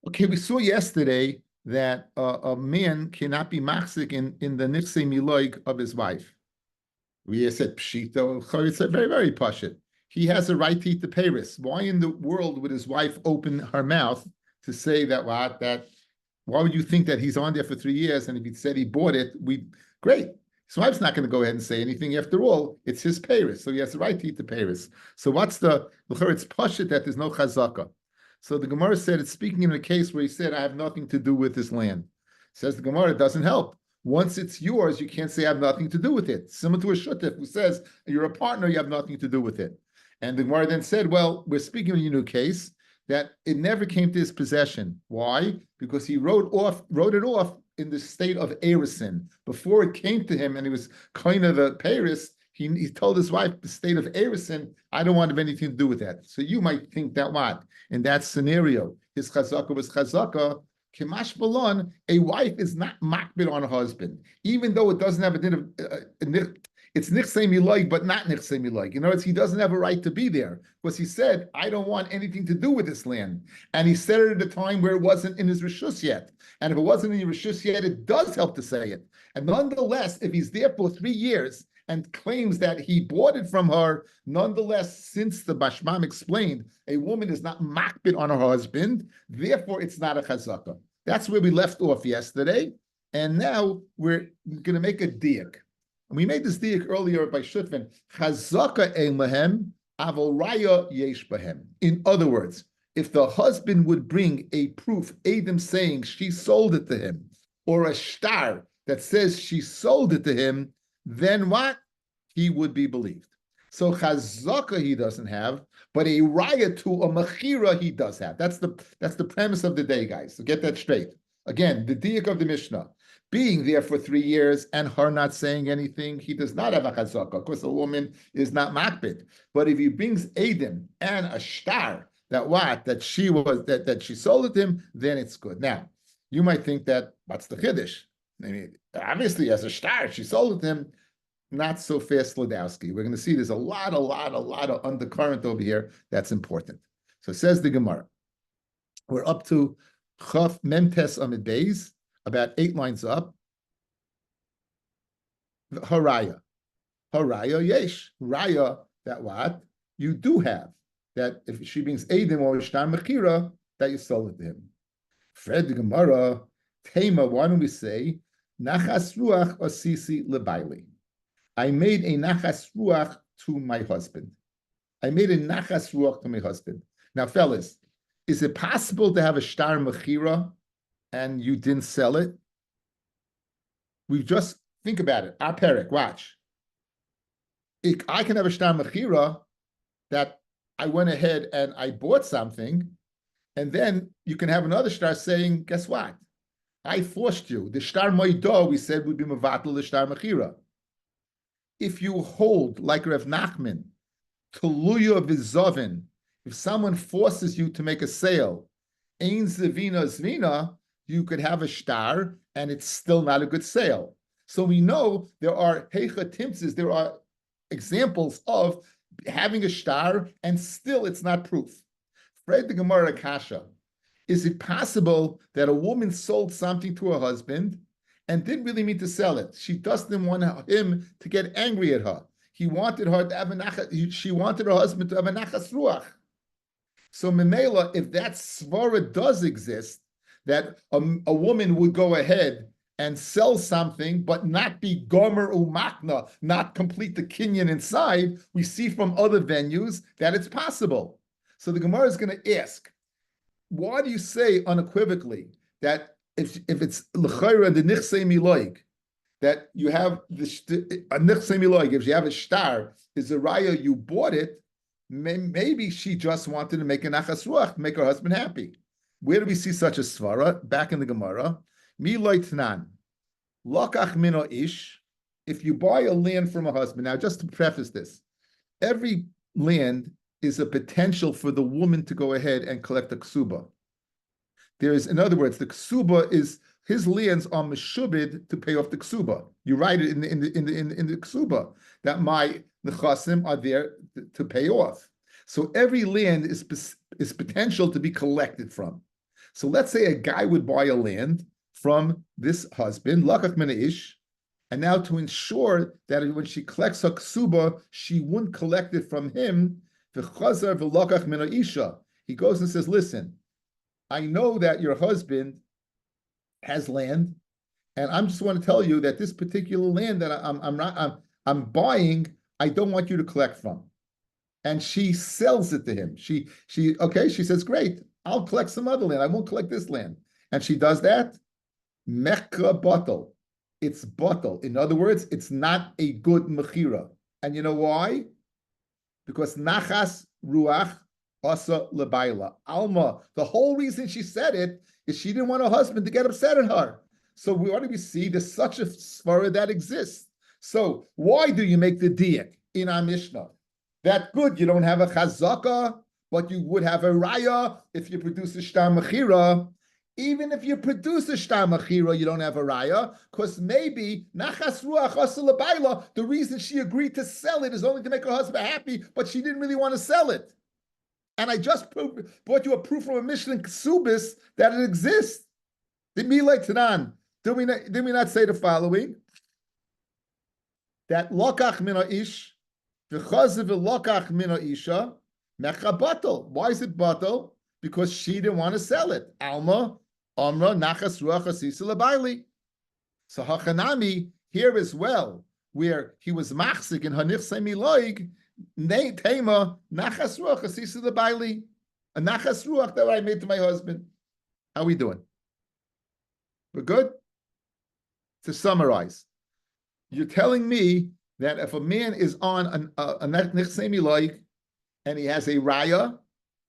Okay, we saw yesterday that a man cannot be machzik in the nichse miloig of his wife. We said pshito. It's a very, very pashit. He has a right to eat the payris. Why in the world would his wife open her mouth to say that what that? Why would you think that he's on there for 3 years? And if he said he bought it, we great. His wife's not going to go ahead and say anything. After all, it's his payris, so he has the right to eat the payris. So what's the? It's pashit that there's no chazaka. So the Gemara said it's speaking in a case where he said, I have nothing to do with this land. Says the Gemara, it doesn't help. Once it's yours, you can't say I have nothing to do with it. Similar to a shutef who says, you're a partner, you have nothing to do with it. And the Gemara then said, well, we're speaking in a new case that it never came to his possession. Why? Because he wrote it off in the state of Erison. Before it came to him and he was kind of the Paris, he told his wife, the state of Erison, I don't want to have anything to do with that. So you might think that what? In that scenario, his chazaka was chazaka. Kimash balon, a wife is not makbid on a husband, even though it doesn't have a din of it's nichsei miloig, but not nichsei miloig. In other words, he doesn't have a right to be there because he said, "I don't want anything to do with this land," and he said it at a time where it wasn't in his rishus yet. And if it wasn't in his rishus yet, it does help to say it. And nonetheless, if he's there for 3 years and claims that he bought it from her, nonetheless, since the Bashmam explained, a woman is not makbid on her husband, therefore it's not a chazaka. That's where we left off yesterday, and now we're going to make a diak. And we made this diak earlier by Shutfin. Chazaka ein lahem, aval raya yesh bahem. In other words, if the husband would bring a proof, Adam saying she sold it to him, or a shtar that says she sold it to him, then what? He would be believed. So chazaka he doesn't have, but a raya to a mechira he does have. That's the premise of the day, guys. So get that straight. Again, the diak of the Mishnah, being there for 3 years and her not saying anything, he does not have a chazaka. Of course, a woman is not makbid. But if he brings Adam and a shtar that she sold it to him, then it's good. Now, you might think that what's the chiddush? I mean, obviously, as a shtar, she sold it to him. Not so fast, Sladowski. We're going to see there's a lot of undercurrent over here that's important. So says the Gemara. We're up to Chaf Memtes Amid Beis, about 8 lines up. Haraya. Haraya yesh. Raya, that what? You do have. That if she brings Eidim or Ishtar Mechira, that you sold it to him. Fred the Gemara, Tema, why don't we say, Nachas Ruach Osisi Lebaili? I made a nachas ruach to my husband. I made a nachas ruach to my husband. Now, fellas, is it possible to have a shtar mechira and you didn't sell it? We just think about it. Our perek, watch. I can have a shtar mechira that I went ahead and I bought something, and then you can have another shtar saying, guess what? I forced you. The shtar moido, we said, would be mevatel the shtar mechira. If you hold, like Rav Nachman, Tuluya Vizovin, if someone forces you to make a sale, Ein Zvina Zvina, you could have a shtar, and it's still not a good sale. So we know there are Heicha Timtzes, there are examples of having a shtar, and still it's not proof. Fred the Gemara Kasha, is it possible that a woman sold something to her husband and didn't really mean to sell it? She doesn't want him to get angry at her. He wanted her to have a nachas. She wanted her husband to have a nachas ruach. So memela, if that svara does exist, that a woman would go ahead and sell something, but not be gomer umakna, not complete the kinyan inside, we see from other venues that it's possible. So the Gemara is going to ask, why do you say unequivocally that if it's l'chayra the nichsei miloig, that you have a nichsei miloig, if you have a shtar, is a raya you bought it, maybe she just wanted to make a nachas ruach, make her husband happy. Where do we see such a svara? Back in the Gemara, miloy tnan, lokach mino ish, if you buy a land from a husband. Now, just to preface this, every land is a potential for the woman to go ahead and collect a ksuba. There is, in other words, the ksuba is his lands are meshubid to pay off the ksuba. You write it in the ksuba that my nechasim are there to pay off. So every land is potential to be collected from. So let's say a guy would buy a land from this husband, lakach min ish, and now to ensure that when she collects her ksuba, she wouldn't collect it from him. V'chazar v'lakach min isha. He goes and says, "Listen, I know that your husband has land, and I'm just want to tell you that this particular land that I'm buying, I don't want you to collect from." And she sells it to him. She says, "Great, I'll collect some other land. I won't collect this land." And she does that. Mekra bottle. It's bottle. In other words, it's not a good mechira. And you know why? Because nachas ruach asa lebaila. Alma. The whole reason she said it is she didn't want her husband to get upset at her. So what do we see? There's such a svara that exists. So why do you make the diak in our Mishnah? That good, you don't have a chazaka, but you would have a raya if you produce a shtar mechira. Even if you produce a shtar mechira, you don't have a raya, because maybe nachas ruach asa lebaila, the reason she agreed to sell it is only to make her husband happy, but she didn't really want to sell it. And I just brought you a proof from a Mishnah in Ksubis that it exists. Did we not say the following? That lokach mina ish, v'chaziv lokach mina isha, mecha batal. Why is it batal? Because she didn't want to sell it. Alma, amra, nachas ruach asisa lebaili. So hachanami here as well, where he was machzik in hanich semiloig, ne tema nachas ruach asisa lebaili, a nachas ruach that I made to my husband. How are we doing? We're good? To summarize, you're telling me that if a man is on a nechsemi loik and he has a raya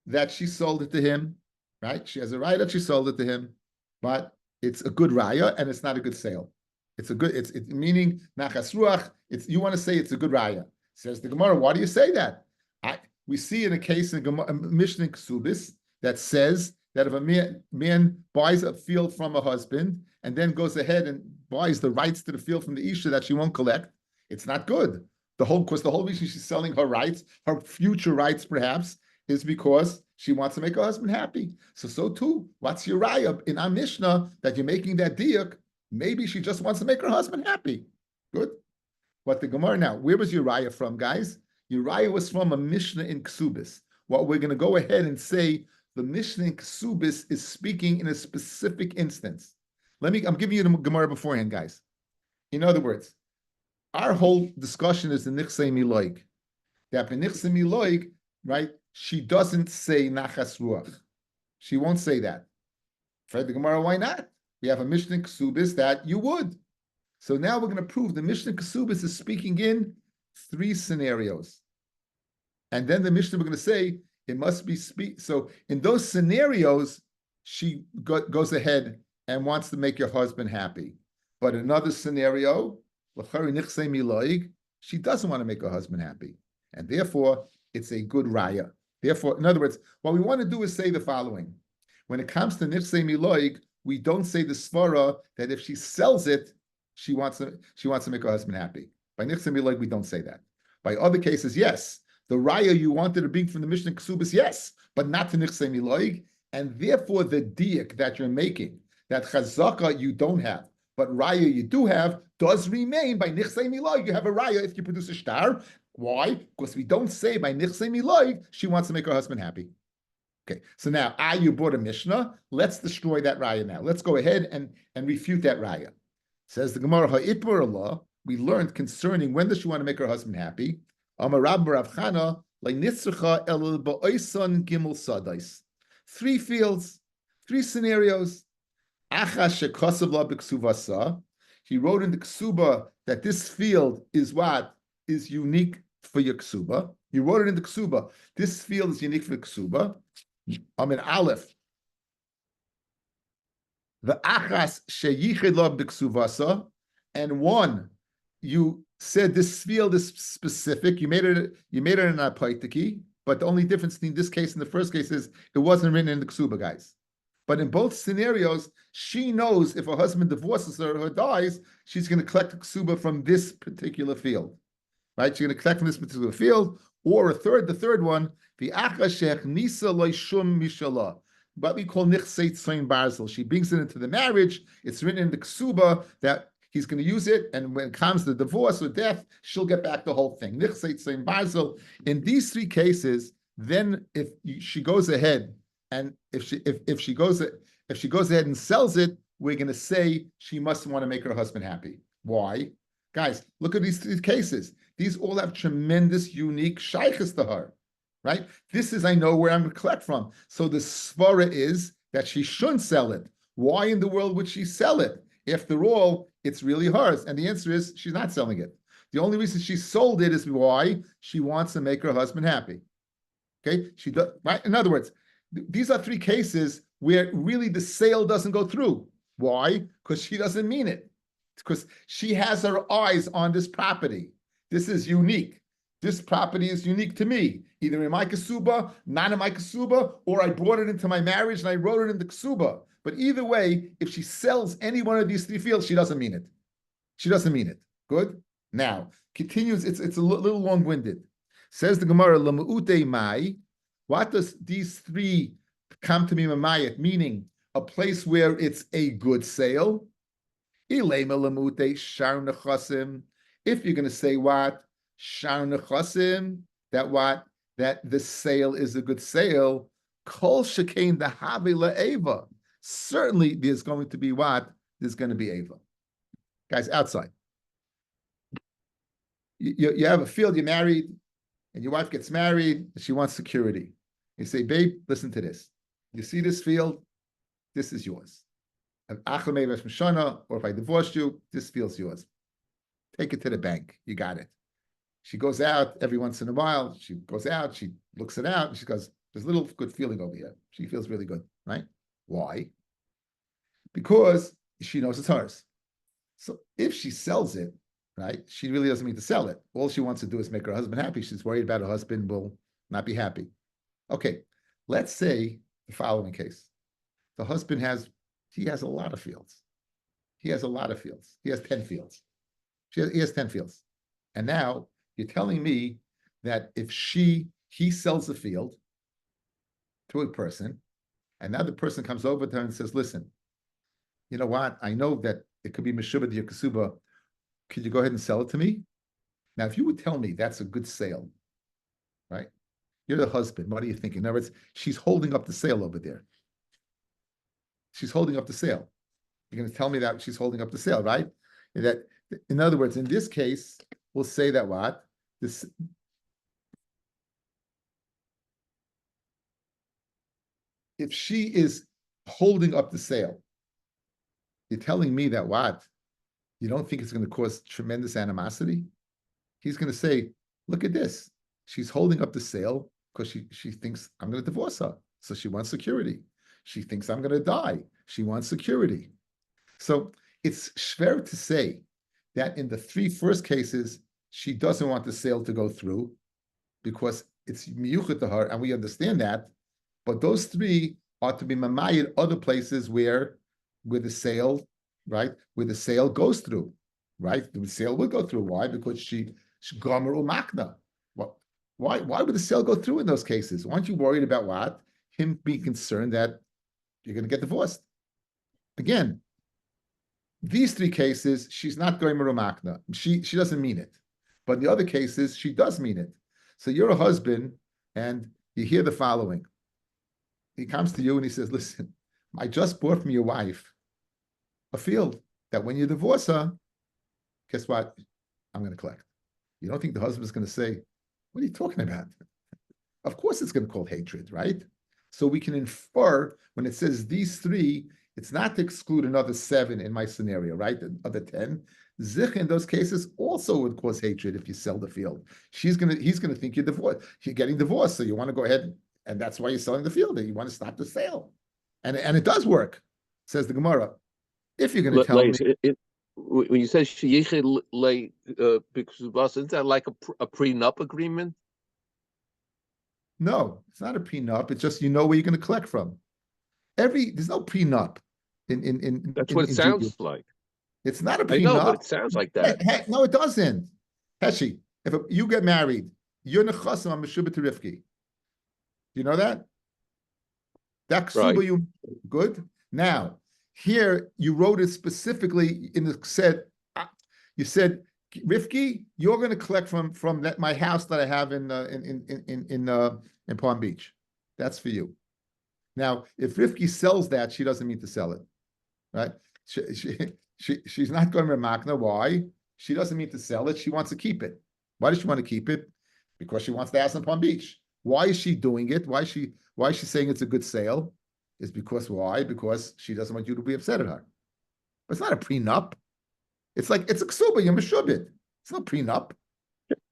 that she sold it to him, right? She has a raya that she sold it to him, but it's a good raya and it's not a good sale. It's meaning nachas ruach. You want to say it's a good raya. Says the Gemara. Why do you say that? We see in a case in Mishnah Ksubis that says that if a man buys a field from a husband and then goes ahead and buys the rights to the field from the Isha that she won't collect, it's not good. The whole reason she's selling her rights, her future rights perhaps, is because she wants to make her husband happy. So too, what's your raya in our Mishnah that you're making that diuk? Maybe she just wants to make her husband happy. Good. But the Gemara now, where was your raya from, guys? Your raya was from a Mishnah in Ksubis. What we're going to go ahead and say, the Mishnah in Ksubis is speaking in a specific instance. I'm giving you the Gemara beforehand, guys. In other words, our whole discussion is the Nichsei Miloig. That the Nichsei Miloig, right, she doesn't say Nachas Ruach. She won't say that. For the Gemara, why not? We have a Mishnah in Ksubis that you would. So now we're going to prove the Mishnah in Ksubis is speaking in 3 scenarios. And then the Mishnah we're going to say, it must be so in those scenarios, she goes ahead and wants to make your husband happy. But in another scenario, she doesn't want to make her husband happy. And therefore, it's a good raya. Therefore, in other words, what we want to do is say the following. When it comes to nichsei miloig, we don't say the svara that if she sells it, she wants to make her husband happy. By nichsei miloig, we don't say that. By other cases, yes. The raya you wanted to bring from the Mishnah Ksubis, yes, but not to nichsei miloig. And therefore, the diak that you're making, that chazaka you don't have, but raya you do have, does remain by nichsei miloig. You have a raya if you produce a shtar. Why? Because we don't say by nichsei miloig she wants to make her husband happy. Okay, so now you brought a Mishnah. Let's destroy that raya now. Let's go ahead and refute that raya. Says the Gemara, ha'itbar Allah, we learned concerning when does she want to make her husband happy. Amar Rab Rav Chana, le'nitzcha el ba'oison gimel sadais. 3 fields, 3 scenarios. Achash shekosav la b'ksuvasa. He wrote in the ksuba that this field is what is unique for your ksuba. He wrote it in the ksuba. This field is unique for the ksuba. I'm in Aleph. The achas sheyichid la b'ksuvasa, and 1, you said this field is specific. You made it in a paitiki, but the only difference in this case and the first case is it wasn't written in the ksuba, guys. But in both scenarios, she knows if her husband divorces her or dies, she's going to collect ksuba from this particular field, right? She's going to collect from this particular field. Or the third one, the achashech nisa loy shum mishala. what we call nichsei tzoin barzel. She brings it into the marriage. It's written in the ksuba that he's going to use it, and when it comes to divorce or death, she'll get back the whole thing. Nichsei tzoin barzel. In these three cases, then if she goes ahead and if she goes ahead and sells it, we're going to say she must want to make her husband happy. Why? Guys, look at these three cases. These all have tremendous, unique shaykhs to her, right? This is, I know where I'm going to collect from. So the svara is that she shouldn't sell it. Why in the world would she sell it? After all, it's really hers. And the answer is she's not selling it. The only reason she sold it is why she wants to make her husband happy. Okay, she does, right? In other words, these are three cases where really the sale doesn't go through. Why? Because she doesn't mean it. Because she has her eyes on this property. This is unique. This property is unique to me, either in my kasuba, not in my kasuba, or I brought it into my marriage and I wrote it in the kasuba. But either way, if she sells any one of these three fields, she doesn't mean it. She doesn't mean it. Good? Now, continues, it's a little long-winded. Says the Gemara, Lamu'ute mai, what does these three come to me mamayat, meaning a place where it's a good sale? If you're going to say what? Shar nechasim, that the sale is a good sale, kol shekain dahavi la'eva. Certainly there's going to be what? There's going to be eva. Guys, outside. You have a field, you're married, and your wife gets married, and she wants security. You say, babe, listen to this. You see this field? This is yours. Or if I divorced you, this field's yours. Take it to the bank. You got it. She goes out every once in a while. She goes out, she looks it out, and she goes, there's a little good feeling over here. She feels really good, right? Why? Because she knows it's hers. So if she sells it, right, she really doesn't mean to sell it. All she wants to do is make her husband happy. She's worried about her husband will not be happy. Okay, let's say the following case. The husband has a lot of fields. He has 10 fields. He has 10 fields. And now you're telling me that if he sells the field to a person, and now the person comes over to her and says, listen, you know what? I know that it could be Meshubah to your Kasuba. Could you go ahead and sell it to me? Now, if you would tell me that's a good sale, right? You're the husband. What are you thinking? In other words, she's holding up the sale over there. She's holding up the sale. You're going to tell me that she's holding up the sale, right? That, in other words, in this case, we'll say that what? This. If she is holding up the sale, you're telling me that what? You don't think it's going to cause tremendous animosity? He's going to say, look at this. She's holding up the sale because she thinks I'm going to divorce her. So she wants security. She thinks I'm going to die. She wants security. So it's fair to say that in the three first cases, she doesn't want the sale to go through because it's miyuchet to her, and we understand that. But those three are to be mamayid other places where the sale, right, where the sale goes through, right? The sale would go through. Why? Because she gomer umakna. What? Why would the sale go through in those cases? Aren't you worried about what? Him being concerned that you're going to get divorced. Again, these three cases, she's not going marumakna. She doesn't mean it. But in the other cases, she does mean it. So you're a husband, and you hear the following. He comes to you and he says, listen, I just bought from your wife a field that when you divorce her, guess what? I'm going to collect. You don't think the husband is going to say, what are you talking about? Of course it's going to cause hatred, right? So we can infer when it says these three, it's not to exclude another 7 in my scenario, right? The other 10. Zich in those cases also would cause hatred if you sell the field. He's going to think you're getting divorced. So you want to go ahead, and that's why you're selling the field, and you want to stop the sale. And it does work, says the Gemara. If you're going to tell me. When you say sheyichid because isn't that like a prenup agreement? No, it's not a prenup. It's just you know where you're going to collect from. There's no prenup in That's what it sounds Judaism. like. It's not a prenup. I know, but it sounds like that. No, it doesn't. Heshi, if you get married, you're nechasim on Meshubah to Rivki. You know that? That Right. ksuba you good. Now, here you wrote it specifically in the said. You said, Rifki, you're going to collect from my house that I have in Palm Beach. That's for you. Now, if Rifki sells that, she doesn't mean to sell it, right? She's not going to remakna. Why? She doesn't mean to sell it. She wants to keep it. Why does she want to keep it? Because she wants the house in Palm Beach. Why is she doing it? Why is she saying it's a good sale? Is because why? Because she doesn't want you to be upset at her. But it's not a prenup. It's like it's a ksuba, you're meshubit. It's not prenup.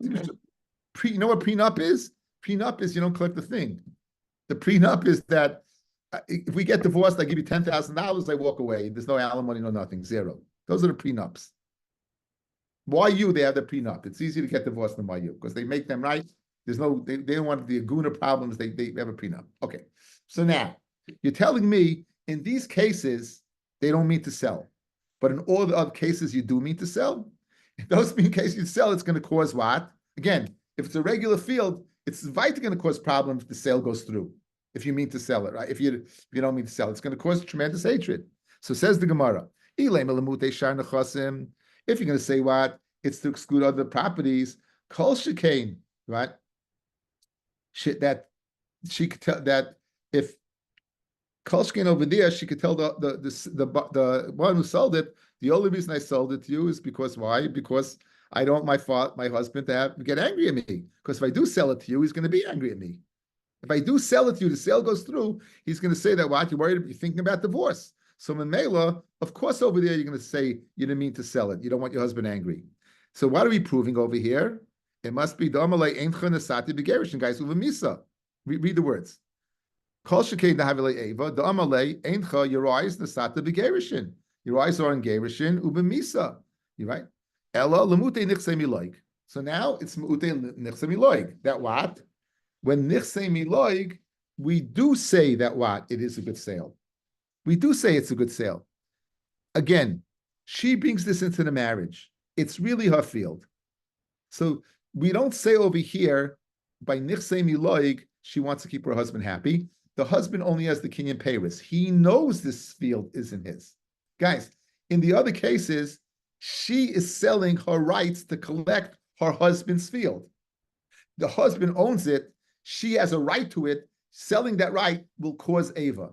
You know what prenup is? Prenup is you don't collect the thing. The prenup is that if we get divorced, I give you $10,000, I walk away. There's no alimony, no nothing, zero. Those are the prenups. Why you? They have the prenup. It's easy to get divorced than why you because they make them right. There's no, they don't want the aguna problems. They have a prenup. Okay. So now you're telling me in these cases, they don't mean to sell. But in all the other cases, you do mean to sell. If those mean cases you sell, it's going to cause what? Again, if it's a regular field, it's going to cause problems if the sale goes through. If you mean to sell it, right? If you don't mean to sell, it's going to cause tremendous hatred. So says the Gemara, if you're going to say what? It's to exclude other properties, kol shekain, right? That she could tell that if kol shekain over there, she could tell the one who sold it, the only reason I sold it to you is because why? Because I don't want my husband to get angry at me. Because if I do sell it to you, he's going to be angry at me. If I do sell it to you, the sale goes through, he's going to say that what? You're worried, you're thinking about divorce. So in Mela, of course, over there, you're going to say you didn't mean to sell it. You don't want your husband angry. So what are we proving over here? It must be Damalei Eincha Nesati Begerishin, guys, with a Misa. Read the words. Kol Shekei Nahavile Eva, Damalei Eincha, your eyes Nesati Begerishin. Your eyes are in Gerishin, Ubemisa. You're right? Ella Lemute Nichse Miloig. So now it's Mute Nichse Miloig. That what? When Nichse Miloig, we do say that what? It is a good sale. We do say it's a good sale. Again, she brings this into the marriage. It's really her field. So we don't say over here, by Nichse Miloig, she wants to keep her husband happy. The husband only has the Kinyan Paris. He knows this field isn't his. Guys, in the other cases, she is selling her rights to collect her husband's field. The husband owns it. She has a right to it. Selling that right will cause Ava.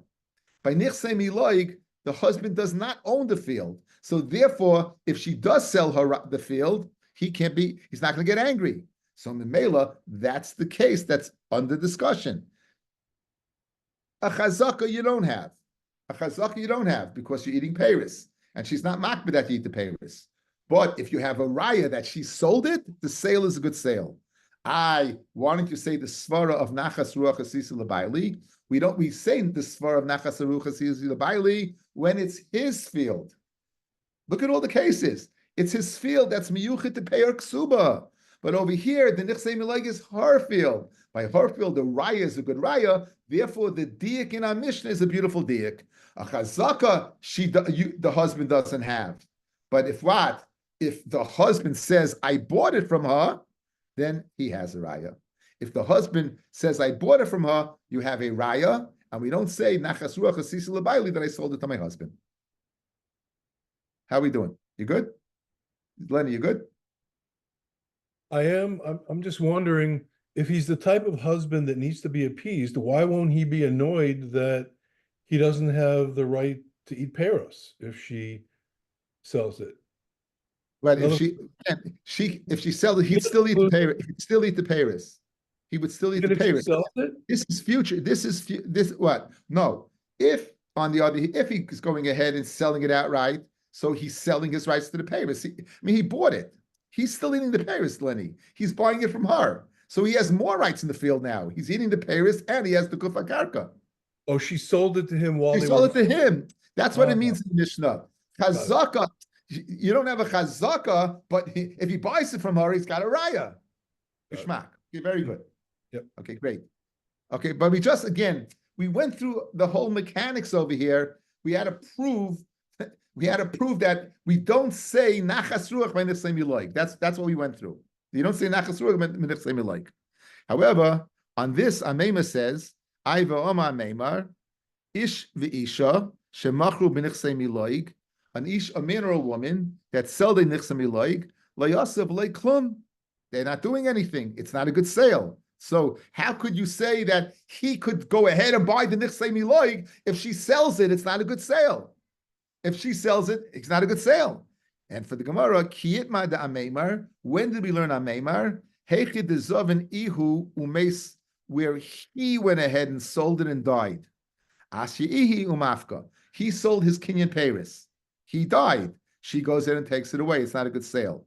By Nichse Miloig, the husband does not own the field. So therefore, if she does sell the field, he's not going to get angry. So in Mela, that's the case that's under discussion. A chazaka you don't have. A chazaka you don't have because you're eating Paris. And she's not makbid that you eat the Paris. But if you have a raya that she sold it, the sale is a good sale. I wanted to say the svara of nachas ruach asisi l'bayli. We say the svara of nachas ruach asisi l'bayli when it's his field. Look at all the cases. It's his field that's miyuchid to pay her ksuba. But over here, the nichse milag is her field. By her field, the raya is a good raya. Therefore, the diak in our Mishnah is a beautiful diak. A chazaka, the husband doesn't have. But if the husband says, I bought it from her, then he has a raya. If the husband says, I bought it from her, you have a raya, and we don't say, nachas ruach asisi l'bayli, that I sold it to my husband. How are we doing? You good? Lenny, you good? I am. I'm just wondering if he's the type of husband that needs to be appeased, why won't he be annoyed that he doesn't have the right to eat peros if she sells it? But if she sells it, he'd still eat the Paris. He'd still eat the Paris. He would still eat the Paris. This is future. This what? No. If on the other, if he's going ahead and selling it outright, so he's selling his rights to the Paris. He bought it. He's still eating the Paris, Lenny. He's buying it from her. So he has more rights in the field now. He's eating the Paris and he has the Kufa Karka. Oh, she sold it to him while she sold it to him. That's what it means in the Mishnah. Chazaka. You don't have a chazaka, but if he buys it from her, he's got a raya. Geschmack. Okay, very good. Yep. Okay, great. Okay, but we went through the whole mechanics over here. We had to prove that we don't say nachas ruach by nifsei miloik. That's what we went through. You don't say nachas ruach by nifsei miloik. However, on this, Amema says, Aiva Oma Meimar, Ish v'isha shemachru b'nichsei miloig, a man or a woman that sell the nichsei miloig, layasav klum. They're not doing anything. It's not a good sale. So how could you say that he could go ahead and buy the nichsei miloig if she sells it? It's not a good sale. If she sells it, it's not a good sale. And for the Gemara, kiyit ma da ameimar. When did we learn ameimar? Heichid dezovin ihu umes, where he went ahead and sold it and died. Ashiihi umafka. He sold his kinyan paris. He died. She goes in and takes it away. It's not a good sale.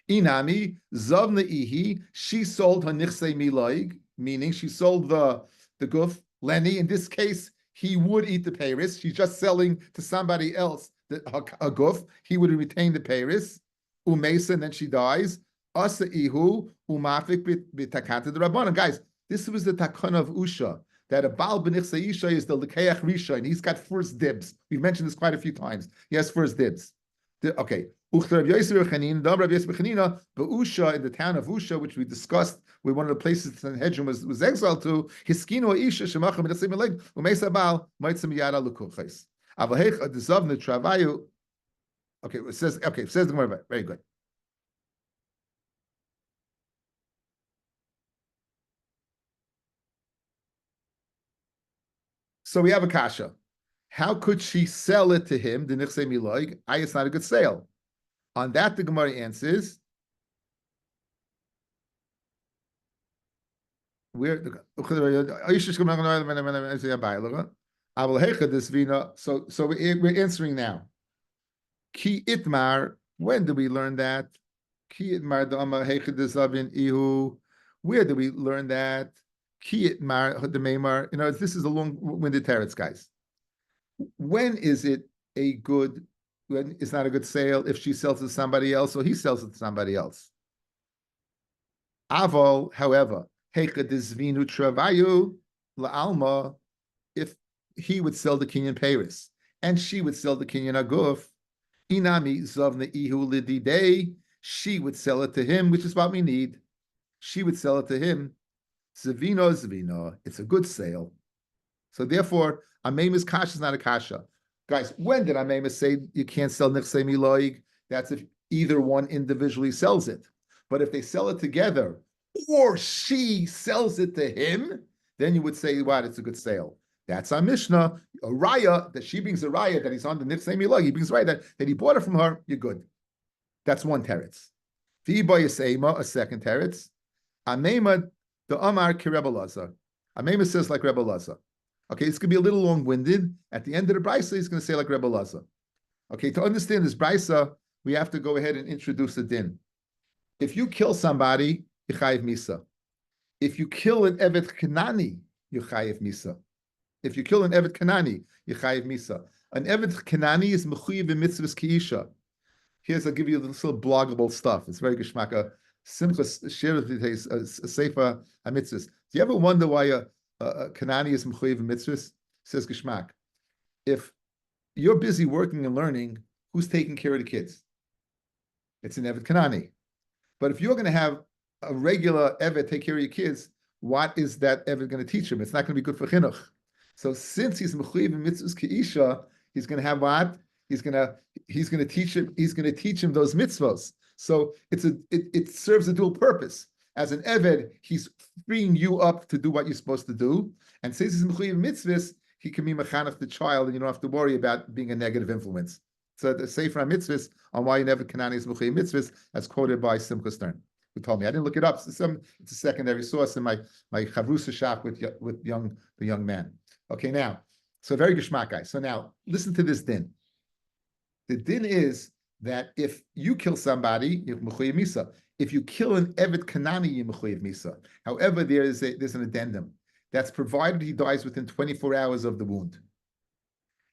Inami zavna ihi. She sold her nichsei miloig, meaning she sold the guf. Lenny, in this case, he would eat the paris. She's just selling to somebody else a guf. He would retain the paris. Umesa, and then she dies. Asa ihu umafik b'takanta the rabbanon. Guys, this was the takana of Usha, that a Baal b'nichsei isha is the lekeach risha, and he's got first dibs. We've mentioned this quite a few times. He has first dibs. Okay. Usha in the town of Usha, which we discussed, where one of the places that Hedron was exiled to, Hiskino Isha Shemachim B'nichsei Miloig Umeisa Baal Maitzim Yada Lukuchais. Avahech Adizavna Travayu. Okay, it says the Gemara. Very good. So we have a kasha. How could she sell it to him? The nichsei miloig. It's not a good sale. On that, the Gemara answers, so we're answering now. Ki itmar. When do we learn that? Ki itmar da'ama heichad desavin ihu. Where do we learn that? Ki itmar hadameimar. You know, this is a long-winded teretz, guys. When is it a good? When it's not a good sale if she sells it to somebody else or he sells it to somebody else. Avol, however, heichad desvinu travayu la'alma. If he would sell the kinyan paris and she would sell the kinyan aguf, inami zavna ihu lididei. She would sell it to him, which is what we need. She would sell it to him. Zvino. It's a good sale. So therefore, Amema's kasha is not a kasha. Guys, when did Amema say you can't sell nichsei miloig? That's if either one individually sells it. But if they sell it together, or she sells it to him, then you would say, what, it's a good sale. That's our Mishnah. A raya, that she brings a raya that he's on the nichsei miloig, he brings a raya that he bought it from her, you're good. That's one teretz. V'yiba yisema, a second teretz. Amema, the Amar ki Rebbe Lazar. Amema says like Rebbe Lazar. Okay, it's going to be a little long-winded. At the end of the brisa, he's going to say like Rebbe Lazar. Okay, to understand this brisa, we have to go ahead and introduce the din. If you kill somebody, you chayiv misa. If you kill an evet kanani, you chayiv misa. If you kill an evet kanani, you chayiv misa. An evet kanani is mechuyev b'mitzvahs kiisha. I'll give you this little bloggable stuff. It's very geshmaka. Simchas share a sefer hamitzvahs. Do you ever wonder why a Kanani is mechuyev mitzvahs? Says Geshmak. If you're busy working and learning, who's taking care of the kids? It's an Evet Kanani. But if you're going to have a regular Evet take care of your kids, what is that Evet going to teach him? It's not going to be good for chinuch. So since he's mechuyev mitzvahs keisha, he's going to have what? He's going to teach him. He's going to teach him those mitzvahs. So it serves a dual purpose. As an Eved, he's freeing you up to do what you're supposed to do. And since he's mechuyev mitzvahs, he can be mechanech the child, and you don't have to worry about being a negative influence. So the Sefer HaMitzvahs on why you never Kanani is mechuyev mitzvahs, as quoted by Simcha Stern, who told me. I didn't look it up. It's a secondary source in my chavrusa shop with the young man. Okay, now, so very geshmak, guys. So now, listen to this din. The din is that if you kill somebody, you're mechuyev misa. If you kill an Evet Kanani, you're mechuyev misa. However, there's an addendum. That's provided he dies within 24 hours of the wound.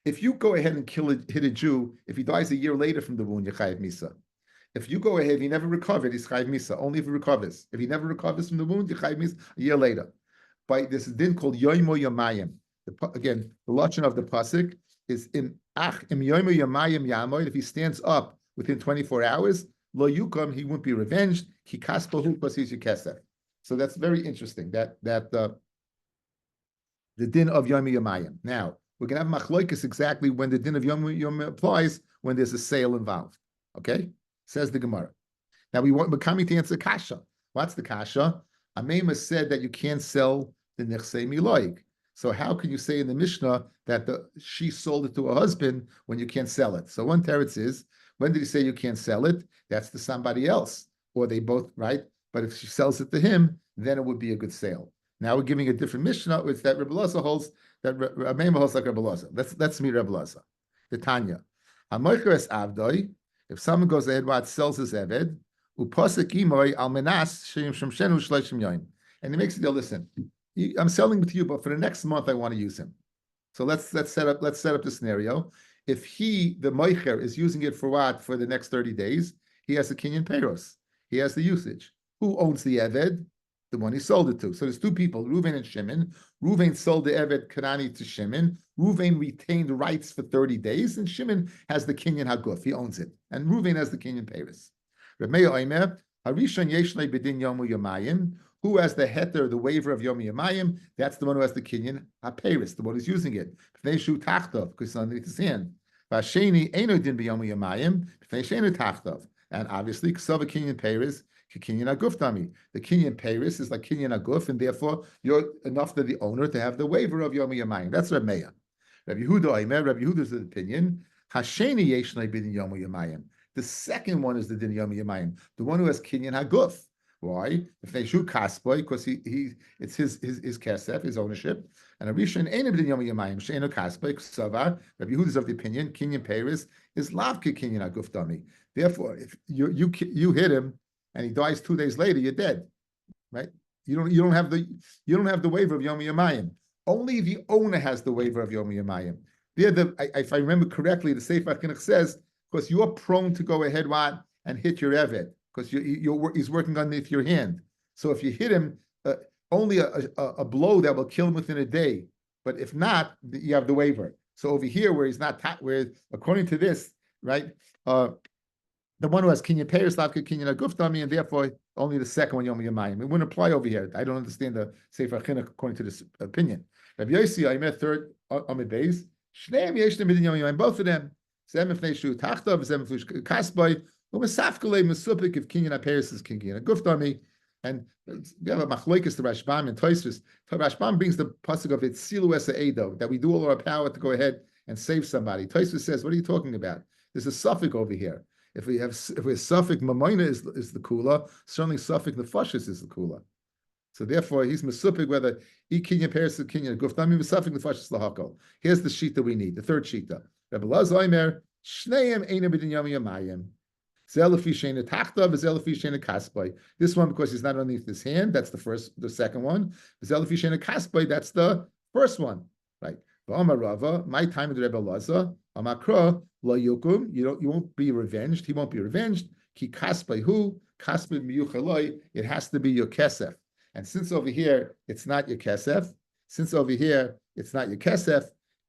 If you go ahead and hit a Jew, if he dies a year later from the wound, you're chayiv misa. If you go ahead, he never recovered, he's chayiv misa. Only if he recovers. If he never recovers from the wound, you're chayiv misa a year later. By this din called yoimo yamayim. Again, the lashon of the pasuk is in ach im yoimo yamayim yamoid. If he stands up within 24 hours, lo yukam, he won't be revenged. He kaspahu pasisi kesef. So that's very interesting. That the din of yomi yamayim. Now, We're going to have machloikis exactly when the din of Yom applies when there's a sale involved. Okay? Says the Gemara. Now we're coming to answer kasha. What's the kasha? Amema said that you can't sell the nechsei miloig. So how can you say in the Mishnah that she sold it to her husband when you can't sell it? So one teretz is, when did he say you can't sell it? That's to somebody else, or they both, right? But if she sells it to him, then it would be a good sale. Now we're giving a different Mishnah, which that Rebbe Elazar holds, that Amema holds like Rebbe Elazar. Let's meet Rebbe Elazar. The Tanya. Hamoicheres avdoi, if someone goes ahead and sells his eved, upasek imoy al menas sheim shemshenu shleishim yoim. And he makes the deal, listen, I'm selling it to you, but for the next month I want to use him. So let's set up the scenario. If the moicher is using it for what? For the next 30 days, he has a kinyan peiros. He has the usage. Who owns the eved? The one he sold it to. So there's two people, Reuven and Shimon. Reuven sold the eved Kanani to Shimon. Reuven retained rights for 30 days, and Shimon has the kinyan haguf. He owns it. And Reuven has the kinyan peiros. Reb Meir Omer, Harishon Yeshlei B'din Yomu Yamayim. Who has the heter, the waiver of Yom Yamayim? That's the one who has the kinyan haperis, the one who's using it. P'nei tachtov, because it's underneath his hand. V'asheni eno din b'Yom Yamayim, p'nei she'enu tachtov. And obviously, ksava kinyan peiris, kinyan aguf dami. The kinyan peiris is like kinyan aguf, and therefore you're enough to the owner to have the waiver of Yom Yamayim. That's Reb Meir. Reb Yehuda Omer, Reb Yehuda's opinion. Hasheni yeshnei b'din Yom Yamayim. The second one is the din Yom Yamayim, the one who has kinyan haguf. Why? If they shoot kasboy, because it's his kesef, his ownership. And a rishon ain't b'din Yom Yamayim she'eno kasboy ksavar. Rabbi Yehuda is of the opinion kinyan peiris is lavke kinyan haguf dami. Therefore, if you hit him and he dies 2 days later, you're dead, right? You don't have the waiver of Yom Yamayim. Only the owner has the waiver of Yom Yamayim. If I remember correctly, the Sefer Chinuch says, because you're prone to go ahead and hit your eved, because he's working underneath your hand. So if you hit him, only a blow that will kill him within a day. But if not, you have the waiver. So over here, where he's not, where according to this, right, the one who has kinyan peiros lavke kinyan haguf dami, and therefore only the second one Yom Yamayim. It wouldn't apply over here. I don't understand the Sefer Chinuch according to this opinion. Rabbi Yossi, I met third Amid Beis. Shneim yeshtem b'din Yom Yamayim. Both of them. Zem ifnei shu tachtav, zem ifnei kasbay. Umesafkele mesupik if kinyan peiros is kinyan haguf dami. And we have a machloikis to Rashbam and Tosfos. Rashbam brings the pasuk of Etzilu es ha'edo, that we do all our power to go ahead and save somebody. Tosfos says, what are you talking about? There's a suffix over here. If we're suffix mamoina is the kula, certainly suffix nefashis is the kula. So therefore, he's mesupik whether kinyan peiros is kinyan haguf dami mesupik nefashis lahakol. Here's the sheet that we need, the third sheet. Rabbi Elazar Omer, shneim eina b'din Yom Yamayim. This one because he's not underneath his hand. That's the second one. That's the first one, right? My time with Rebbe Elazar. You won't be revenged. He won't be revenged. It has to be your kesef. And since over here it's not your kesef,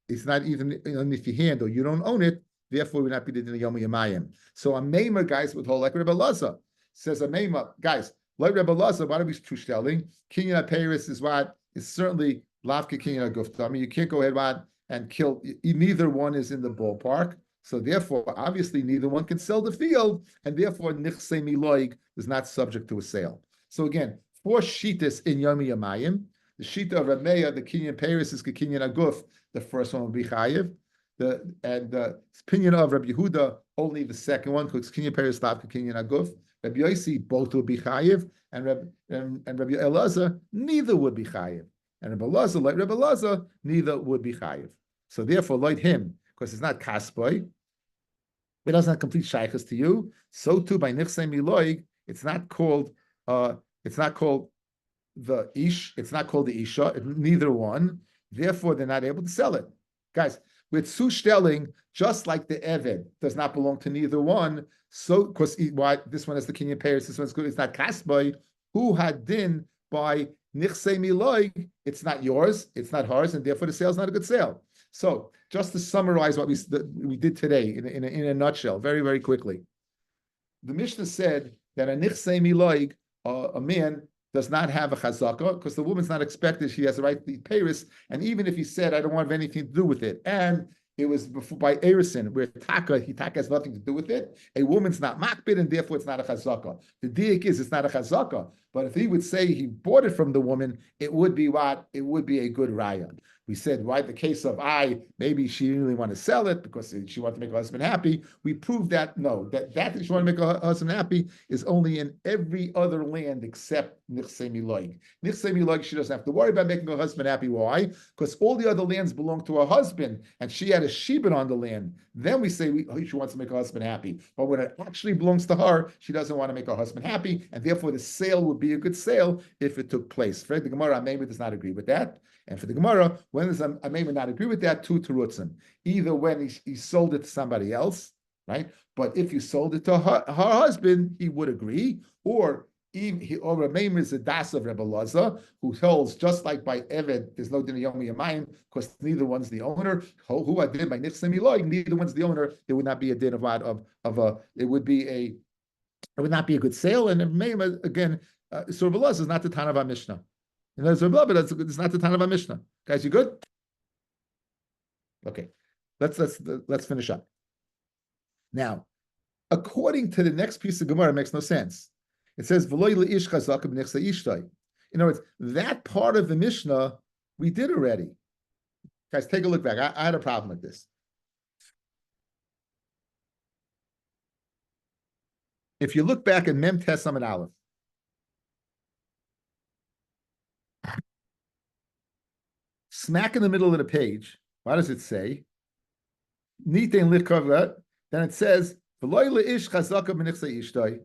it's not even underneath your hand, or you don't own it. Therefore, we not be the Yom Yamayim. So a Meimer, guys, would hold like Rebbe Elazar. Says a Meimer, guys, like Rebbe Elazar, what are we telling? Kinyan peiros is what is certainly lavke kinyan haguf dami. You can't go ahead and kill. Neither one is in the ballpark. So therefore, obviously, neither one can sell the field, and therefore, nichsei miloig is not subject to a sale. So again, 4 shitas in Yom Yamayim. The shita of Rabbi, the kinyan peiros is kinyan haguf. The first one will be chayiv. The opinion of Rabbi Yehuda, only the second one, because kinyan peiros lavke kinyan haguf. Rabbi Yossi, both would be chayiv, and Rabbi Elazar, neither would be chayiv. And Rabbi Elazar, like Rabbi Elazar, neither would be chayiv. So therefore, like him, because it's not kasboy, it doesn't have complete shaykhs to you. So too by nichsei miloig, it's not called the ish, it's not called the isha, neither one. Therefore, they're not able to sell it. Guys, with sushtelling, just like the eved does not belong to neither one, so because why this one has the kinyan peiros, this one's good, it's not kasboy. Who had din by nichsei miloig? It's not yours, it's not hers, and therefore the sale's not a good sale. So, just to summarize what we did today in a nutshell, very, very quickly. The Mishnah said that a nichsei miloig, a man does not have a chazaka because the woman's not expected. She has the right to eat Paris. And even if he said, I don't want to have anything to do with it, and it was before by Erison, where taka has nothing to do with it. A woman's not makbid, and therefore it's not a chazaka. The diak is it's not a chazaka. But if he would say he bought it from the woman, it would be what? It would be a good raya. We said, right, the case of maybe she didn't really want to sell it because she wanted to make her husband happy. We proved that no, that she wanted to make her husband happy is only in every other land except Nichsei Miloig. Nichsei Miloig, she doesn't have to worry about making her husband happy. Why? Because all the other lands belong to her husband, and she had a shibud on the land. Then we say she wants to make her husband happy. But when it actually belongs to her, she doesn't want to make her husband happy, and therefore the sale would be a good sale if it took place. Fred the Gemara Amema does not agree with that. And for the Gemara, when does Amema not agree with that? Two terutzim. Either when he sold it to somebody else, right? But if you sold it to her husband, he would agree. Or Amema is a das of Rebbe Laza, who holds just like by Eved, there's no din yomi yamayim because neither one's the owner. Who I did by Nichsei Miloig, neither one's the owner. There would not be a din it would not be a good sale. And Amema again, so Rebbe Laza is not the Tan of our Mishnah. But it's not the Tan of our Mishnah. Guys, you good? Okay, let's finish up. Now, according to the next piece of Gemara, it makes no sense. It says "V'loy leish chazaka b'nichsei ishtay." In other words, that part of the Mishnah we did already. Guys, take a look back. I had a problem with this. If you look back at Mem Tes Amud Aleph, smack in the middle of the page, what does it say? Nitein lichkavrat. Then it says, "V'loy leish chazaka b'nichsei ishtay."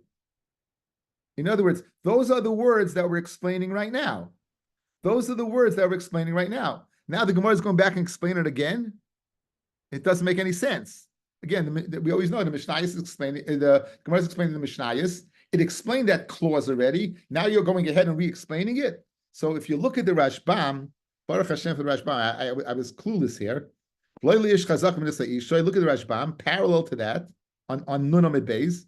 In other words, those are the words that we're explaining right now. Those are the words that we're explaining right now. Now the Gemara is going back and explain it again. It doesn't make any sense. Again, we always know the Mishnayos is explaining. The Gemara is explaining the Mishnayos. It explained that clause already. Now you're going ahead and re-explaining it. So if you look at the Rashbam, Baruch Hashem for the Rashbam, I was clueless here. Look at the Rashbam, parallel to that on Nun Amid Beis.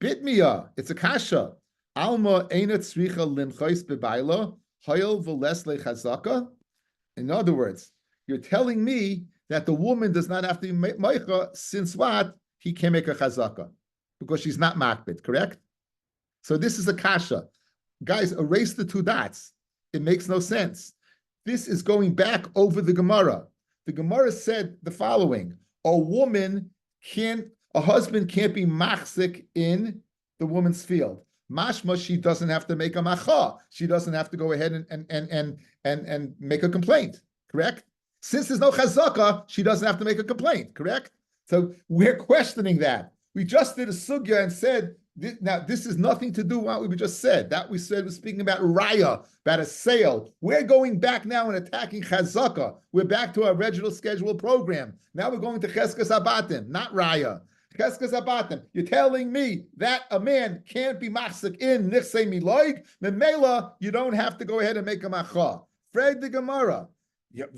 Bitmiya, it's a kasha. Alma einat tzricha limchais bebaila hayel v'lesle chazaka. In other words, you're telling me that the woman does not have to be meicha since what? He can make a chazaka because she's not makbid, correct? So this is a kasha. Guys, erase the two dots. It makes no sense. This is going back over the Gemara. The Gemara said the following: a husband can't be machzik in the woman's field. Mashma, she doesn't have to make a macha. She doesn't have to go ahead and make a complaint, correct? Since there's no chazaka, she doesn't have to make a complaint, correct? So we're questioning that. We just did a sugya and said, now this is nothing to do with what we just said. That we said was speaking about raya, about a sale. We're going back now and attacking chazaka. We're back to our original scheduled program. Now we're going to cheskas abatim, not raya. Cheskas abatim. You're telling me that a man can't be machzik in nichsei miloig? Memela, you don't have to go ahead and make a macha. Fred the Gemara. And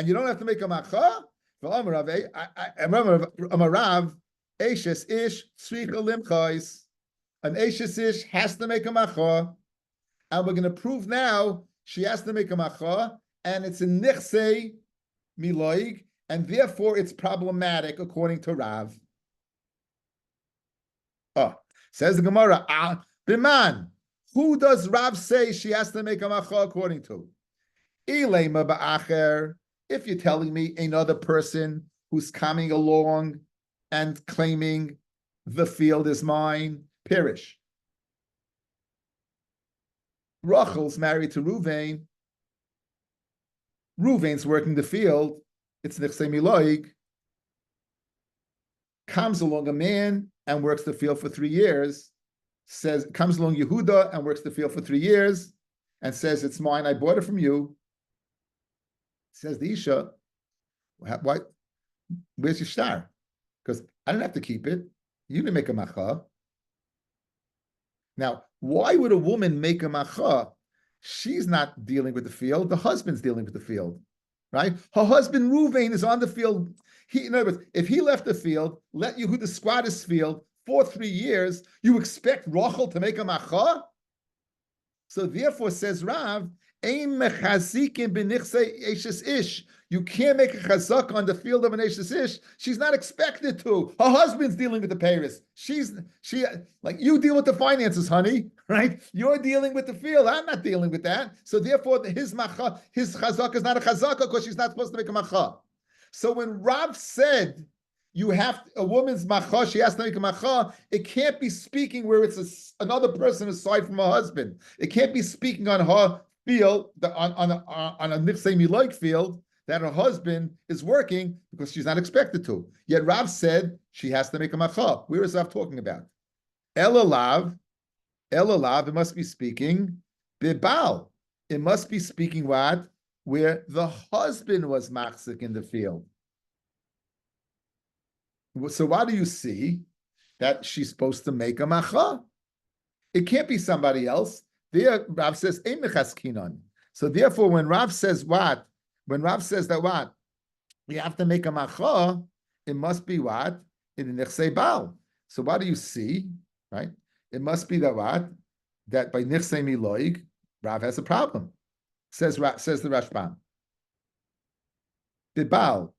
you don't have to make a macha? Amarav, Eishes ish tzricha limchais. An Eishes ish has to make a macha. And we're going to prove now she has to make a macha, and it's a nichsei miloig, and therefore it's problematic according to Rav. Says the Gemara, Biman, who does Rav say she has to make a macha according to? Ilema ba'acher, if you're telling me another person who's coming along and claiming the field is mine, perish. Rachel's married to Ruvain. Ruvain's working the field. It's nichsei miloig. Comes along a man and works the field for 3 years. Comes along Yehuda and works the field for 3 years and says, it's mine, I bought it from you. Says the Isha, why? Where's your star? Because I didn't have to keep it. You didn't make a macha. Now, why would a woman make a macha? She's not dealing with the field. The husband's dealing with the field, right? Her husband, Ruvain, is on the field. In other words, if he left the field, let Yehuda squat his field, for 3 years, you expect Rachel to make a macha? So therefore, says Rav, Ein mechazikin b'nichsei eshes ish. You can't make a chazak on the field of an eshes ish. She's not expected to. Her husband's dealing with the payers. She like you deal with the finances, honey, right? You're dealing with the field. I'm not dealing with that. So therefore, his chazak is not a chazaka because she's not supposed to make a macha. So when Rav said you have a woman's macha, she has to make a macha, it can't be speaking where it's another person aside from her husband. It can't be speaking on her field, on a nichsei miloik field, that her husband is working because she's not expected to. Yet Rav said she has to make a macha. Where is Rav talking about? Elalav, it must be speaking bibal. It must be speaking what? Where the husband was machzik in the field. So why do you see that she's supposed to make a macha? It can't be somebody else. There, Rav says, Ein mechaskinon. So therefore, when Rav says what? When Rav says that what? We have to make a macha, it must be what? In the nechsei bal. So what do you see? Right? It must be that what? That by nechsei miloig, Rav has a problem. Says the Rashbam. The bal,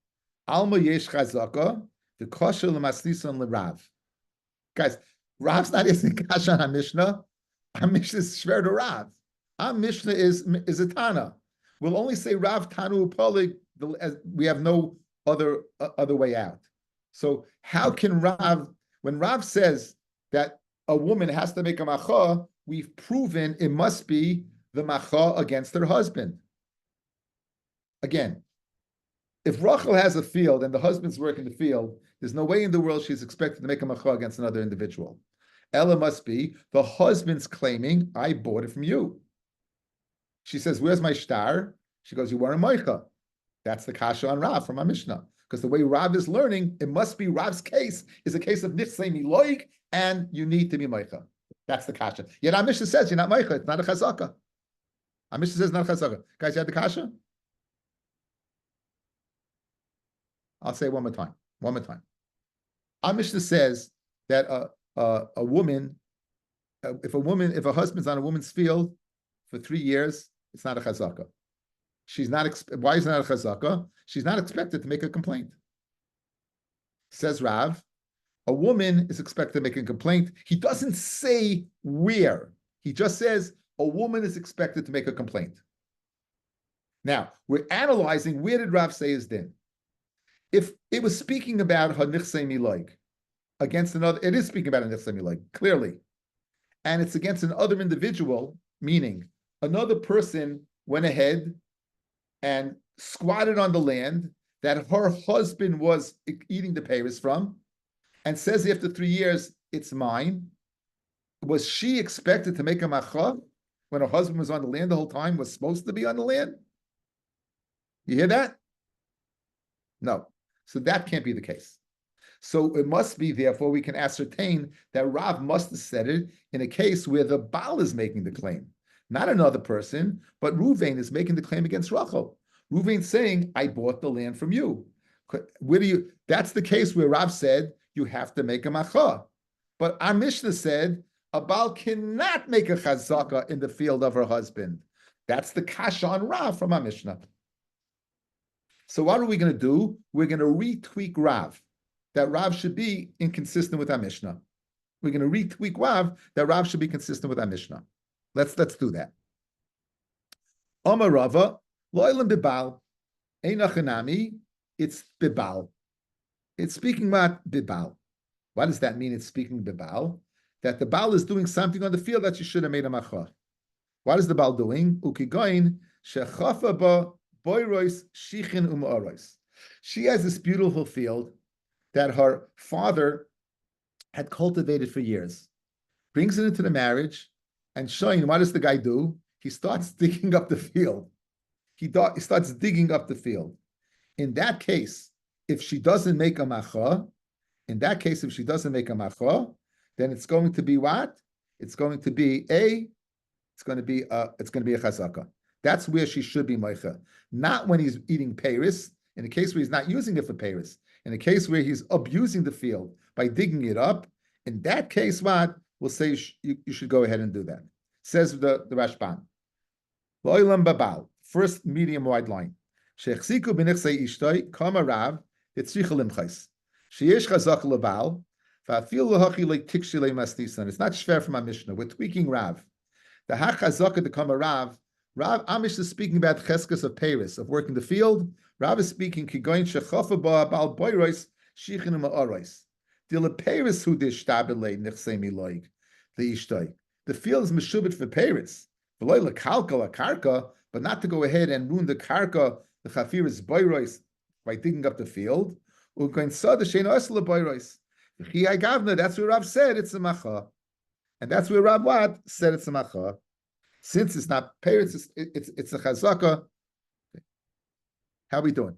alma yesh chazaka, the kosher l'maslisan l'Rav. Guys, Rav's not asking kasha on Mishnah. Our Mishnah is shver to Rav. Our Mishnah is a Tana. We'll only say Rav Tanu Polig. We have no other way out. So how can Rav, when Rav says that a woman has to make a macha, we've proven it must be the macha against her husband. Again, if Rachel has a field and the husband's working the field, there's no way in the world she's expected to make a macha against another individual. Ella must be the husband's claiming, I bought it from you. She says, where's my shtar? She goes, you weren't moicha. That's the kasha on Rav from our Mishnah. Because the way Rav is learning, it must be Rav's case is a case of nichsei miloig, and you need to be moicha. That's the kasha. Yet our Mishnah says you're not moicha. It's not a chazaka. Our Mishnah says not a chazaka. Guys, you had the kasha? I'll say it one more time. One more time. Our Mishnah says that a woman, if a husband's on a woman's field for 3 years, it's not a chazaka. She's not. Why is it not a chazaka? She's not expected to make a complaint. Says Rav, a woman is expected to make a complaint. He doesn't say where. He just says a woman is expected to make a complaint. Now we're analyzing where did Rav say his din. If it was speaking about her nichsei miloig against another, it is speaking about a nichsei miloig clearly, and it's against another individual, meaning another person went ahead and squatted on the land that her husband was eating the payers from, and says after 3 years, it's mine. Was she expected to make a macha when her husband was on the land the whole time, was supposed to be on the land? You hear that? No. So that can't be the case. So it must be, therefore, we can ascertain that Rav must have said it in a case where the Baal is making the claim. Not another person, but Ruvain is making the claim against Rachel. Ruvain's saying, I bought the land from you. That's the case where Rav said, you have to make a macha. But our Mishnah said, a Baal cannot make a chazaka in the field of her husband. That's the kasha on Rav from our Mishnah. So what are we going to do? We're going to retweak Rav, that Rav should be inconsistent with our Mishnah. We're going to retweak Rav, that Rav should be consistent with our Mishnah. Let's do that. Omar Rava, lo'elam bibal, einachanami, it's bibal. It's speaking about bibal. What does that mean? It's speaking bibal. That the Baal is doing something on the field that you should have made a macha. What is the Baal doing? Ukigoin shechafa ba boirois shichin umarois. She has this beautiful field that her father had cultivated for years. Brings it into the marriage, and showing what does the guy do? He starts digging up the field. He starts digging up the field. In that case, if she doesn't make a macha, then it's going to be what? It's going to be a chazaka. That's where she should be moicha. Not when he's eating peiris, in the case where he's not using it for peiris. In the case where he's abusing the field by digging it up, In that case, what? We'll say you should go ahead and do that. Says the Rashban. Lo'ilam babal, first medium wide line. Shechziku b'nichsei ishtoi, kama rav, yitzricha limchais. Sheyesh chazak lebal, va'afil lehachi le'tikshi le'mastisan. It's not shver from our Mishnah. We're tweaking Rav. The hachazaka the kama Rav. Amish is speaking about cheskas of Paris, of working the field. Rav is speaking kigoin shechafa ba bal boirois shichin ma'arois. Dile Paris hu dishtabile nichsei miloig the ishtoi. The field is meshubit for Paris. V'loy lekalka karka, but not to go ahead and ruin the karka, the chafiris boirois, by digging up the field. Ugoin sa the shein osla boirois. That's where Rav said it's a macha, and that's where Rav what said it's a macha. Since it's not Paris, it's a chazaka. How are we doing?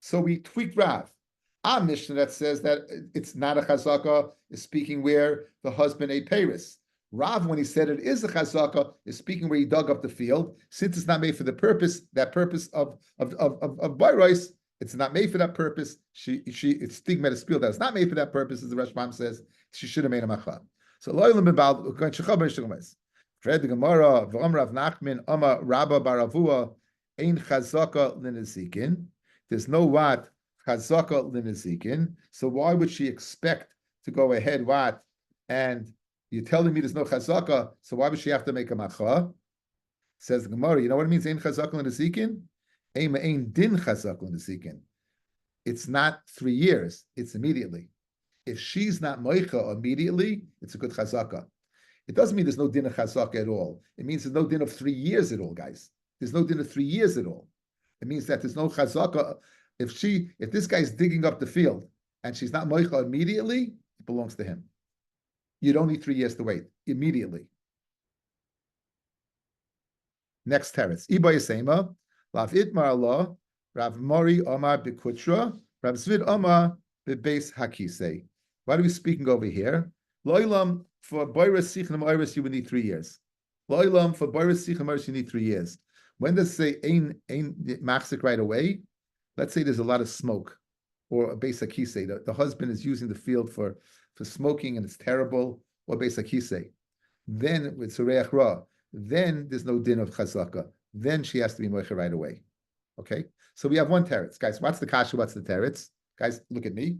So we tweaked Rav. Our Mishnah that says that it's not a chazaka is speaking where the husband ate Paris. Rav, when he said it is a chazaka, is speaking where he dug up the field. Since it's not made for the purpose, that purpose of Bayrois, it's not made for that purpose. It's stigma to spiel that it's not made for that purpose, as the Rashbam says. She should have made a macha. So loylam about read the Gemara. V'am Rav Nachman Ama Rabba Baravua Ein Chazaka Linazikin. There's no what Chazaka Linazikin. So why would she expect to go ahead what? And you're telling me there's no Chazaka. So why would she have to make a macha? Says the Gemara. You know what it means? Ein Chazaka Linazikin. Ein din Chazaka Linazikin. It's not 3 years. It's immediately. If she's not moicha immediately, it's a good chazaka. It doesn't mean there's no din of chazaka at all. It means there's no din of 3 years at all, guys. There's no din of 3 years at all. It means that there's no chazaka. If this guy's digging up the field and she's not moicha immediately, it belongs to him. You don't need 3 years to wait. Immediately. Next teretz. Iba Yisema, Lav Itmar Allah, Rav Mori Omar Bikutra, Rav Zvid Omar Bebeis Hakisei. What are we speaking over here? Loilam for Boiris Sichim Iris, you would need 3 years. Loilam for Boiris Sichim Iris, you need 3 years. When does it say ain machzik right away? Let's say there's a lot of smoke, or a beis hakisei. The husband is using the field for smoking and it's terrible, or beis hakisei. Then with Sureach Ra, then there's no din of chazaka. Then she has to be moicha right away. Okay? So we have one teretz. Guys, what's the kasha? What's the teretz? Guys, look at me.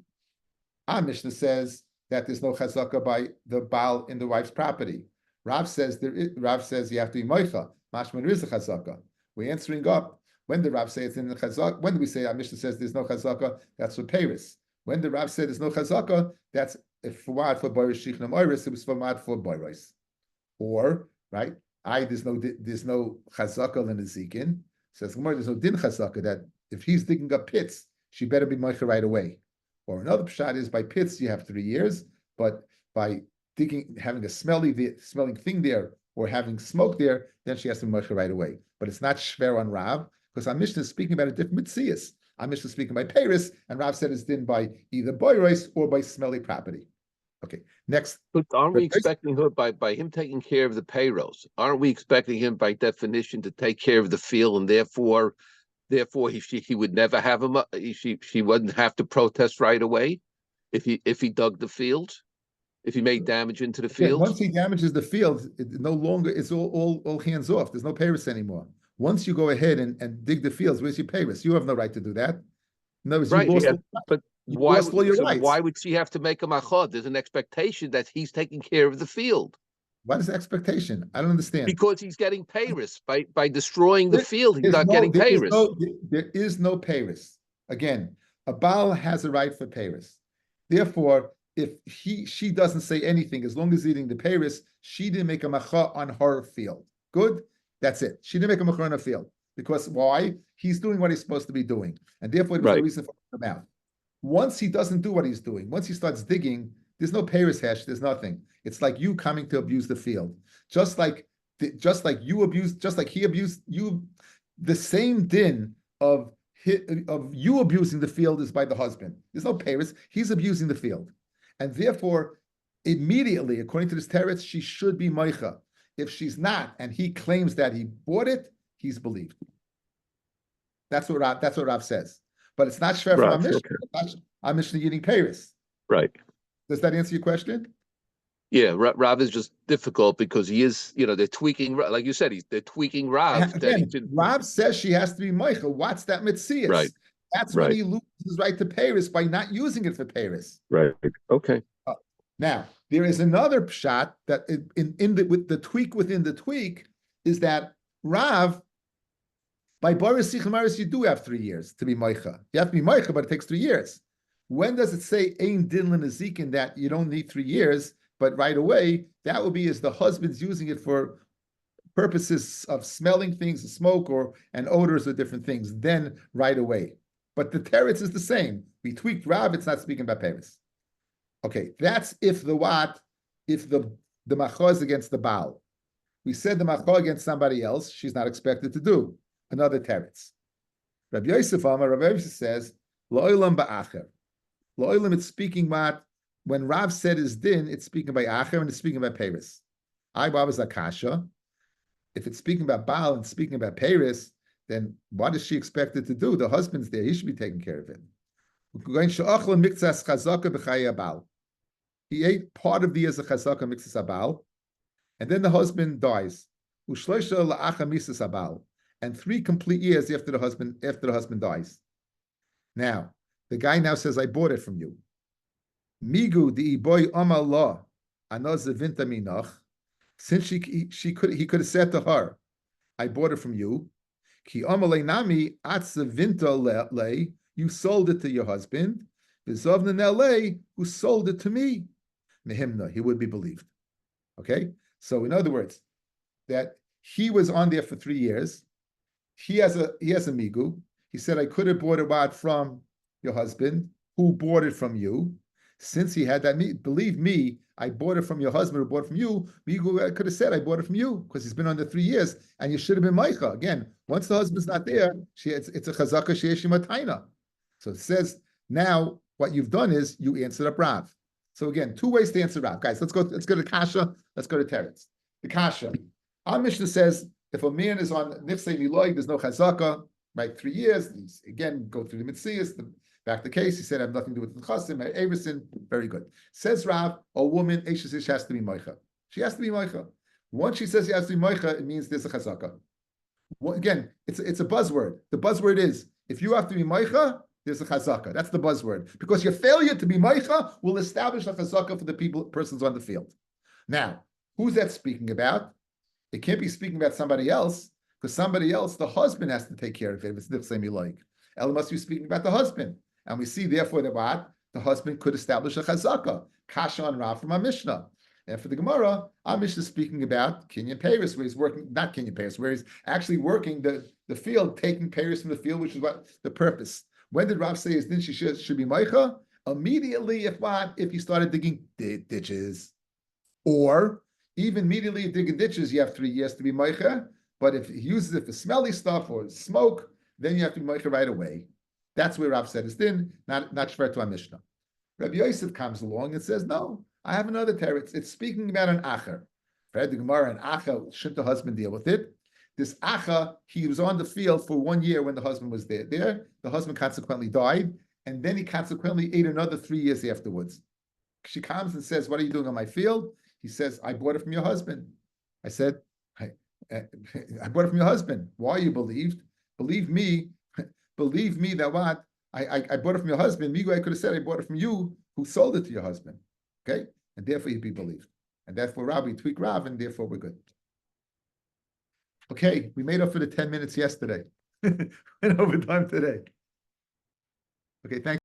Our Mishnah says that there's no chazaka by the Baal in the wife's property. Rav says you have to be moicha. Mashman is a chazaka. We're answering up. When the Rav says it's in the chazaka, when do we say our Mishnah says there's no chazaka? That's for Paris. When the Rav said there's no chazaka, that's for Boris Shichnam Oiris, it was for Boris. Or, right? There's no chazaka in the Zikin. Says Gemara, there's no din chazaka that if he's digging up pits, she better be moicha right away. Or another pshat is by pits you have 3 years, but by having a smelling thing there or having smoke there, then she has to be moicha right away. But it's not shver on Rav because our Mishnah is speaking about a different mitzias. Our Mishnah is speaking by Paris, and Rav said it's din by either boirois or by smelly property. Okay, next. But aren't we expecting her by him taking care of the payrolls? Aren't we expecting him by definition to take care of the field, and therefore he would never have him? She wouldn't have to protest right away if he dug the field, if he made damage into the field. Once he damages the field, it's all hands off. There's no payrolls anymore. Once you go ahead and dig the fields, where's your payrolls? You have no right to do that. No, right, but why would she have to make a machad? There's an expectation that he's taking care of the field. What is the expectation? I don't understand. Because he's getting payris by destroying the field. He's not getting payris. There is no payris. Again, a Baal has a right for payris. Therefore, if she doesn't say anything, as long as he's eating the payris, she didn't make a macha on her field. Good, that's it. She didn't make a macha on her field because why? He's doing what he's supposed to be doing, and therefore there's no reason for him to mouth. Once he doesn't do what he's doing, once he starts digging, there's no payris hash. There's nothing. It's like you coming to abuse the field, just like he abused you. The same din of you abusing the field is by the husband. There's no payris. He's abusing the field, and therefore, immediately, according to this teretz, she should be moicha. If she's not, and he claims that he bought it, he's believed. That's what Rav says. But it's not shver from our Mishnah. Okay. Our Mishnah eating payris. Right. Does that answer your question? Yeah, Rav is just difficult because he is, they're tweaking, like you said, they're tweaking Rav. Again, Rav says she has to be Meichel. What's that mitzias? Right. That's when he loses his right to Paris by not using it for Paris. Right. Okay. Now, there is another shot that with the tweak within the tweak is that Rav, by Boris Sichamaris, you do have 3 years to be Meicha. You have to be Meicha, but it takes 3 years. When does it say Ein Din L'Nezikin that you don't need 3 years, but right away? That would be as the husband's using it for purposes of smelling things, smoke and odors or different things. Then right away. But the teretz is the same. We tweaked Rav, it's not speaking about Paris. Okay, that's if the macho is against the Baal. We said the macho against somebody else, she's not expected to do. Another teretz. Rabbi Yosef says, Lo'ilam ba'acher. Lo'ilam, it's speaking about, when Rav said his din, it's speaking by acher and it's speaking about Paris. I Baba's akasha. If it's speaking about Baal and speaking about Paris, then what is she expected to do? The husband's there, he should be taking care of it. He ate part of the years of chazaka mixes abal, and then the husband dies. And 3 complete years after the husband dies. Now, the guy now says, I bought it from you. Migu di boy amallah anazavinta minach. Since he could have said to her, I bought it from you. Ki amalei nami atzavinta le, you sold it to your husband. V'zovna le, who sold it to me. Nehimna, he would be believed. Okay? So in other words, that he was on there for 3 years. He has a migu. He said, I could have bought it out from your husband, who bought it from you. Since he had that, believe me, I bought it from your husband who bought it from you. Migu could have said, I bought it from you, because he's been on there 3 years, and you should have been Meicha. Again, once the husband's not there, it's a chazaka she'eshim taina. So it says, now what you've done is you answered up Rav. So again, 2 ways to answer Rav. Guys, let's go to Kasha, let's go to Teretz. The Kasha. Our Mishnah says, if a man is on Nifsei Miloy, there's no chazaka, right? 3 years. Again, go through the Mitzias, back the case. He said, I have nothing to do with the Chasim, Everson. Very good. Says Rav, a woman, Eishes has to be Moicha. She has to be Moicha. Once she says she has to be Moicha, it means there's a chazaka. Well, again, it's a buzzword. The buzzword is, if you have to be Moicha, there's a chazaka. That's the buzzword. Because your failure to be Moicha will establish a chazaka for the persons on the field. Now, who's that speaking about? It can't be speaking about somebody else, because somebody else, the husband has to take care of it if it's nifsei miloik. Ella must be speaking about the husband. And we see, therefore, that what? The husband could establish a chazaka. Kasha and Rav from our Mishnah. And for the Gemara, our Mishnah is speaking about Kinyan Paris, where he's working, not Kinyan Paris, where he's actually working the field, taking Paris from the field, which is what the purpose. When did Rav say his din she should be Meicha? Immediately, if he started digging ditches, or even immediately digging ditches, you have 3 years to be Meicha. But if he uses it for smelly stuff or smoke, then you have to be Meicha right away. That's where Rav said his din, not Shver to our Mishnah. Rabbi Yosef comes along and says, no, I have another teretz. It's speaking about an acher. Read the Gemara, an acher, shouldn't the husband deal with it? This acha, he was on the field for 1 year when the husband was there. The husband consequently died, and then he consequently ate another 3 years afterwards. She comes and says, what are you doing on my field? He says, I bought it from your husband. I said, I bought it from your husband. Why are you believed? Believe me that what? I bought it from your husband. Migu, I could have said I bought it from you, who sold it to your husband. Okay? And therefore he'd be believed. And therefore Rabbi tweak Rav, and therefore we're good. Okay, we made up for the 10 minutes yesterday. Went over time today. Okay, thanks.